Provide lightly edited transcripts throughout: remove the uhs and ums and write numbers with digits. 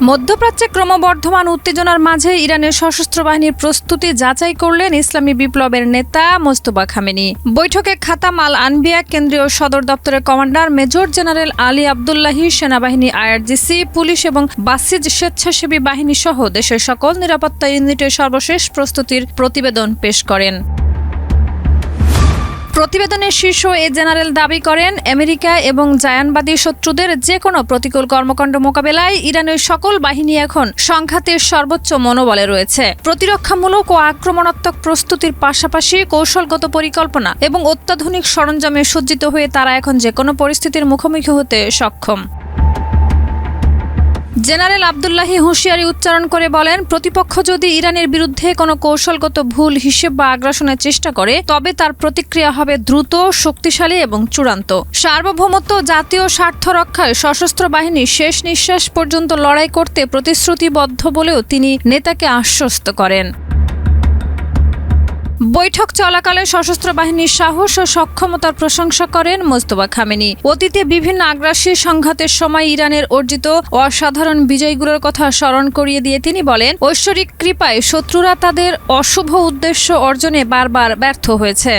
মধ্যপ্রাচ্যে ক্রমবর্ধমান উত্তেজনার মাঝে ইরানের সশস্ত্র বাহিনীর প্রস্তুতি যাচাই করলেন ইসলামী বিপ্লবের নেতা মোস্তফা খামেনি। বৈঠকে খাতাম আল আনবিয়া কেন্দ্রীয় সদর দপ্তরের commander major general Ali Abdullahi, সেনাবাহিনী, আইআরজিসি, পুলিশ এবং বাসিজ স্বেচ্ছাসেবী বাহিনী সহ দেশের সকল নিরাপত্তা ইউনিটের সর্বশেষ প্রস্তুতির প্রতিবেদন পেশ করেন। প্রতিবেদনের শীর্ষ এ জেনারেল দাবি করেন, আমেরিকা এবং জায়ানবাদী শত্রুদের যে কোনো প্রতিকূল কর্মকাণ্ড মোকাবেলায় ইরানের সকল বাহিনী এখন সংঘাতের সর্বোচ্চ মনোবলে রয়েছে। প্রতিরক্ষামূলক ও আক্রমণাত্মক প্রস্তুতির পাশাপাশি কৌশলগত পরিকল্পনা এবং অত্যাধুনিক সরঞ্জামে সজ্জিত হয়ে তারা এখন যে কোনো পরিস্থিতির মুখোমুখি হতে সক্ষম। জেনারেল আবদুল্লাহি হুঁশিয়ারি উচ্চারণ করে বলেন, প্রতিপক্ষ যদি ইরানের বিরুদ্ধে কোনো কৌশলগত ভুল হিসেব বা আগ্রাসনের চেষ্টা করে তবে তার প্রতিক্রিয়া হবে দ্রুত, শক্তিশালী এবং চূড়ান্ত। সার্বভৌমত্ব ও জাতীয় স্বার্থ রক্ষায় সশস্ত্র বাহিনী শেষ নিঃশ্বাস পর্যন্ত লড়াই করতে প্রতিশ্রুতিবদ্ধ বলেও তিনি নেতাকে আশ্বস্ত করেন। বৈঠক চলাকালে সশস্ত্র বাহিনীর সাহস ও সক্ষমতার প্রশংসা করেন মোস্তফা খামেনি। অতীতে বিভিন্ন আগ্রাসী সংঘাতের সময় ইরানের অর্জিত অসাধারণ বিজয়গুলোর কথা স্মরণ করিয়ে দিয়ে তিনি বলেন, ঐশ্বরিক কৃপায় শত্রুরা তাদের অশুভ উদ্দেশ্য অর্জনে বারবার ব্যর্থ হয়েছে।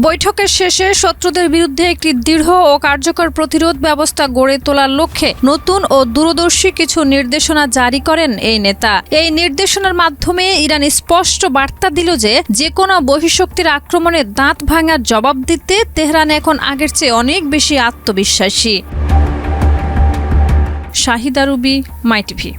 বৈঠকের শেষে শত্রুদের বিরুদ্ধে একটি দৃঢ় ও কার্যকর প্রতিরোধ ব্যবস্থা গড়ে তোলার লক্ষ্যে নতুন ও দূরদর্শী কিছু নির্দেশনা জারি করেন এই নেতা। এই নির্দেশনার মাধ্যমে ইরান স্পষ্ট বার্তা দিল যে কোনো বহিঃশক্তির আক্রমণে দাঁত ভাঙার জবাব দিতে তেহরান এখন আগের চেয়ে অনেক বেশি আত্মবিশ্বাসী। শাহিদা রুবি, মাই টিভি।